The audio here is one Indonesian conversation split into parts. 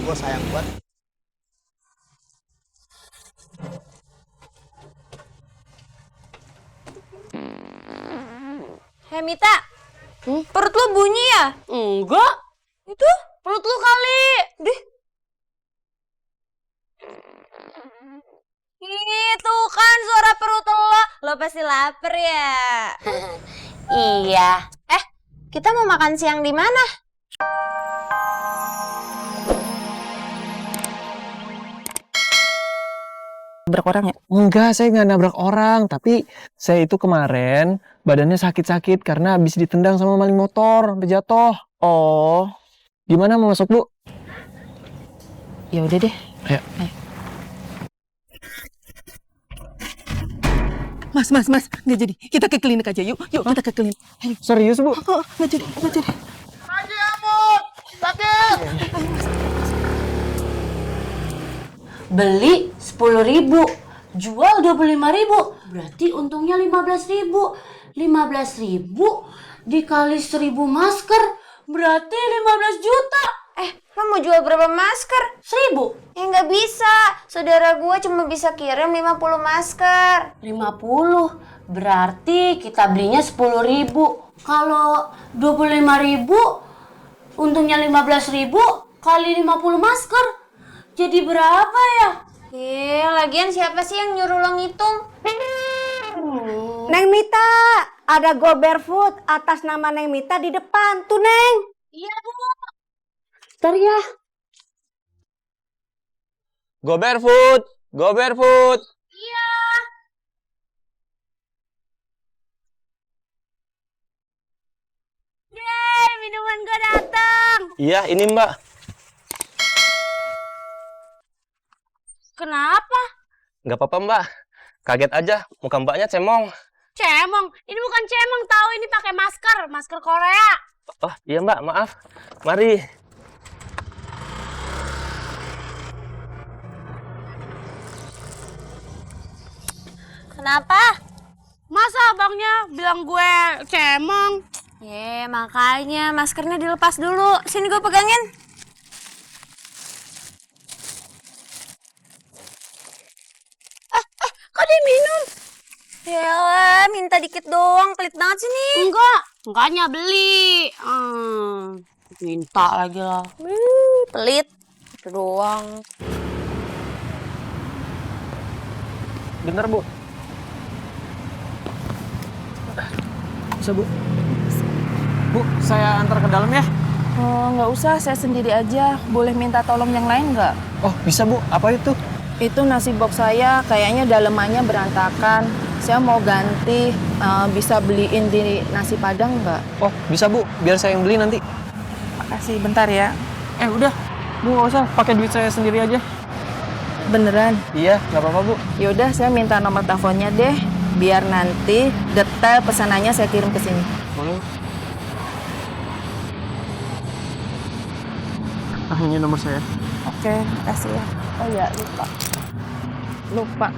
gue sayang buat. Hei Mita, perut lu bunyi ya? Enggak. Itu? Perut lu kali. Deh. Itu kan suara perut lo pasti lapar ya? Iya. Kita mau makan siang di mana? Nabrak orang ya? Enggak, saya nggak nabrak orang. Tapi saya itu kemarin badannya sakit-sakit karena habis ditendang sama maling motor, sampai jatuh. Oh. Gimana mau masuk, Bu? Ya udah deh. Ayo. Mas, nggak jadi. Kita ke klinik aja, yuk. Yuk, kita ke klinik. Ayo. Serius, Bu? Oh, nggak jadi. Haji Amut, sakit. Beli 10.000, jual 25.000, berarti untungnya 15.000. 15.000 dikali 1.000 masker, berarti 15 juta. Lo mau jual berapa masker? 1.000. Ya nggak bisa. Saudara gue cuma bisa kirim 50 masker. 50, berarti kita belinya 10.000. Kalau 25.000, untungnya 15.000 kali 50 masker. Jadi berapa ya? Lagian siapa sih yang nyuruh lo ngitung? Neng Mita, ada Go Barefoot atas nama Neng Mita di depan. Tuh, Neng. Iya, Bu. Ntar ya. Go barefoot! Go barefoot! Iya. Yeay, minuman gue datang. Iya, ini Mbak. Kenapa? Nggak apa-apa, Mbak. Kaget aja, muka Mbaknya cemong. Cemong? Ini bukan cemong, tahu ini pakai masker Korea. Oh, iya Mbak, maaf. Mari. Kenapa? Masa abangnya bilang gue cemong? Makanya maskernya dilepas dulu. Sini gue pegangin. Kok dia minum? Yalah, minta dikit doang. Pelit banget sih nih. Enggaknya beli. Minta lagi lah. Pelit. Itu doang. Bentar, Bu. Bisa, Bu? Bu, saya antar ke dalam ya? Oh, nggak usah, saya sendiri aja. Boleh minta tolong yang lain nggak? Oh, bisa, Bu. Apa itu? Itu nasi box saya kayaknya dalemannya berantakan. Saya mau ganti, bisa beliin di nasi padang nggak? Oh, bisa, Bu. Biar saya yang beli nanti. Makasih, bentar ya. Udah. Bu, nggak usah. Pakai duit saya sendiri aja. Beneran? Iya, nggak apa-apa, Bu. Yaudah, saya minta nomor teleponnya deh. Biar nanti detail pesanannya saya kirim ke sini. Boleh. Ini nomor saya. Oke, kasih ya. Oh ya, lupa.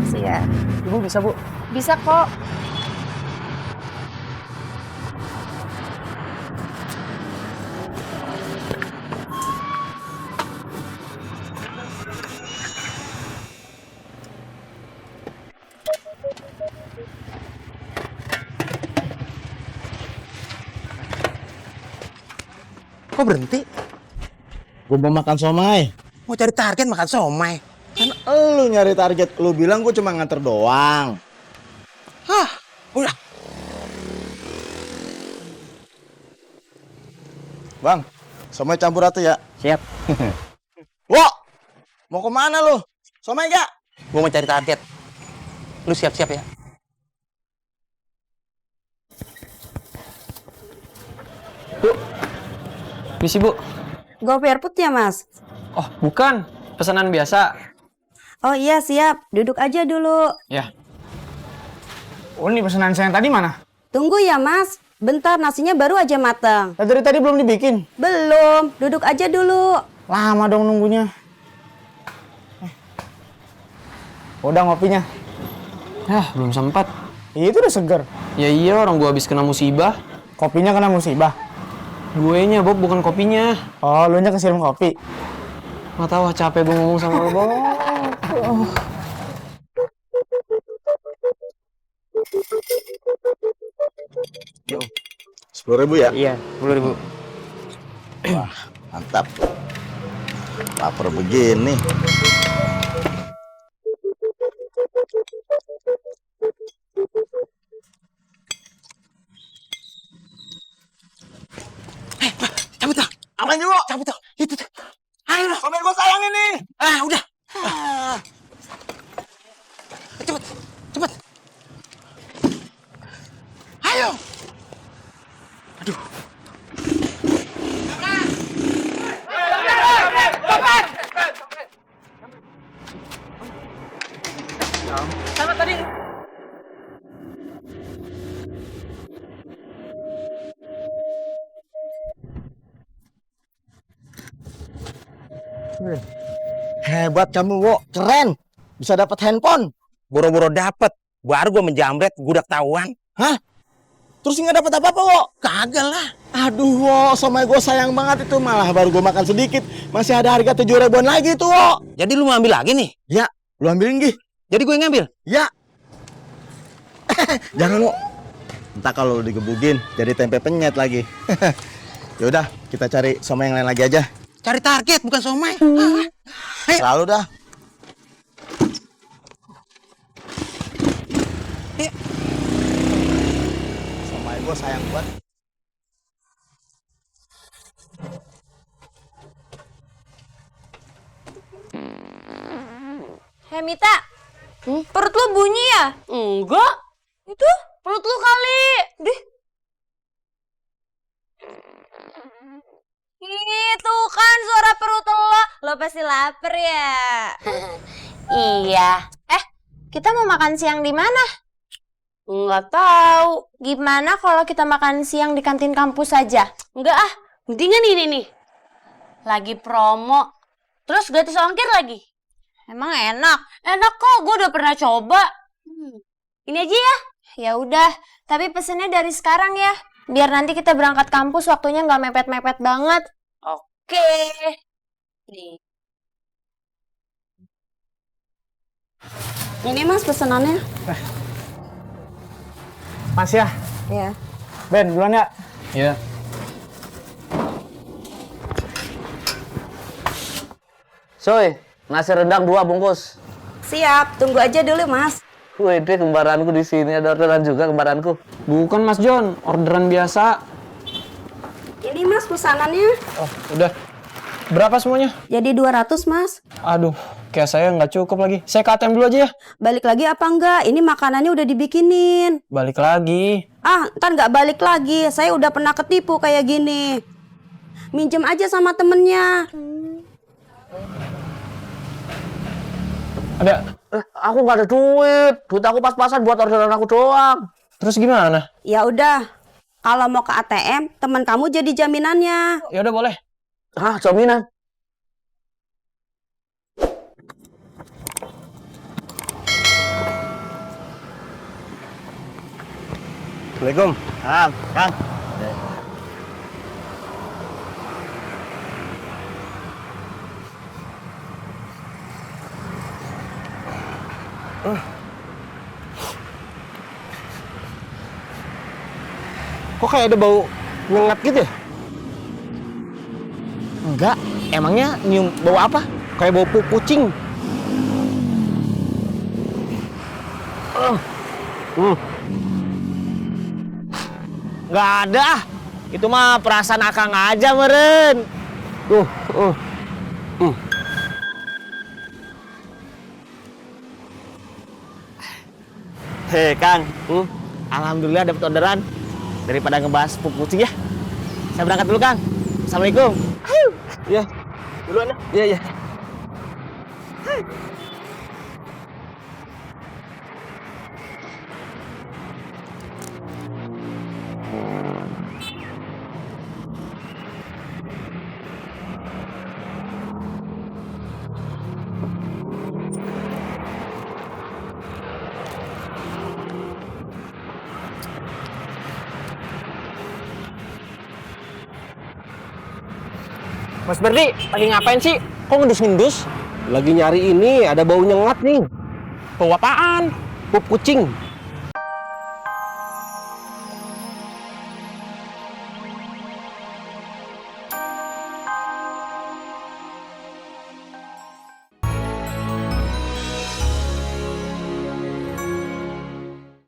Kasih ya. Ibu bisa, Bu? Bisa kok. Kok berhenti? Gue mau makan somai. Mau cari target makan somai. Kan elu nyari target. Lu bilang gue cuma nganter doang. Hah, udah. Bang, somai campur rata ya? Siap. Wah, mau kemana lu? Somai gak? Gue mau cari target. Lu siap-siap ya? Bu. Misi, Bu. Go Barefoot ya, Mas? Oh, bukan. Pesanan biasa. Oh iya, siap. Duduk aja dulu. Ya. Oh, ini pesanan saya yang tadi mana? Tunggu ya, Mas. Bentar, nasinya baru aja matang. Dari tadi belum dibikin. Belum. Duduk aja dulu. Lama dong nunggunya. Udah ngopinya. Belum sempat. Itu udah seger. Ya iya, orang gua habis kena musibah. Kopinya kena musibah. Guenya, Bob, bukan kopinya. Oh, lu nya kesiram kopi. Nggak tahu, capek gue ngomong sama lo, Bob. 10.000 ya? Iya, 10.000. Wah, mantap. Lapar begini. Cabut dah. Apa aja, Bo? Cabut dah. Itu tuh. Ayo lah, komen gue sayang ini. Udah. Cepet, cepet. Ayo. Aduh. Sama tadi. Hebat kamu, Wo. Keren. Bisa dapat handphone. Boro-boro dapet, baru gue menjamret, gue udah ketahuan. Hah? Terus nggak dapat apa-apa, Wo? Kagak lah. Aduh, Wo. Somai gue sayang banget itu. Malah baru gue makan sedikit. Masih ada harga 7.000-an lagi tuh, Wo. Jadi lu mau ambil lagi nih? Ya, lu ambilin, Gih. Jadi gue yang ngambil? Ya. Jangan, Wo. Entah kalau lu digebukin, jadi tempe penyet lagi. Yaudah, kita cari somai yang lain lagi aja. Cari target, bukan somai. Selalu dah. Somai gue sayang banget. Hei Mita, perut lu bunyi ya? Enggak. Itu? Perut lu kali. Dih. Itu kan suara perut lo. Lo pasti lapar ya? Iya. Kita mau makan siang di mana? Enggak tahu. Gimana kalau kita makan siang di kantin kampus saja? Enggak ah. Mendingan ini nih. Lagi promo. Terus gratis ongkir lagi. Emang enak? Enak kok, gue udah pernah coba. Ini aja ya. Ya udah, tapi pesennya dari sekarang ya. Biar nanti kita berangkat kampus waktunya nggak mepet-mepet banget. Oke. Nih. Ini Mas pesanannya. Mas ya? Ya. Ben, duluan ya? Iya. Soy, nasi rendang 2 bungkus. Siap, tunggu aja dulu Mas. Wih, deh kembaranku di sini ada orderan juga kembaranku. Bukan Mas John, orderan biasa. Ini Mas pesanannya. Oh, udah. Berapa semuanya? Jadi 200 Mas. Aduh, kayak saya nggak cukup lagi. Saya ke ATM dulu aja ya. Balik lagi apa enggak? Ini makanannya udah dibikinin. Balik lagi. Ntar nggak balik lagi. Saya udah pernah ketipu kayak gini. Minjem aja sama temennya. Ada. Aku nggak ada duit. Duit aku pas-pasan buat orderan aku doang. Terus gimana? Ya udah. Kalau mau ke ATM, teman kamu jadi jaminannya. Ya udah boleh. Hah, jaminan? Assalamualaikum. Kang. Kok kayak ada bau nyengat gitu ya? Enggak. Emangnya nyium bau apa? Kayak bau kucing. Nggak ada. Itu mah perasaan akang aja meren. Hei Kang, alhamdulillah dapat orderan. Daripada ngebahas pup kucing ya. Saya berangkat dulu Kang. Assalamualaikum. Iya. Duluan ya. Iya, iya. Mas Berdi, lagi ngapain sih? Kok ngendus-ngendus? Lagi nyari ini, ada bau nyengat nih. Bau apaan? Pup kucing.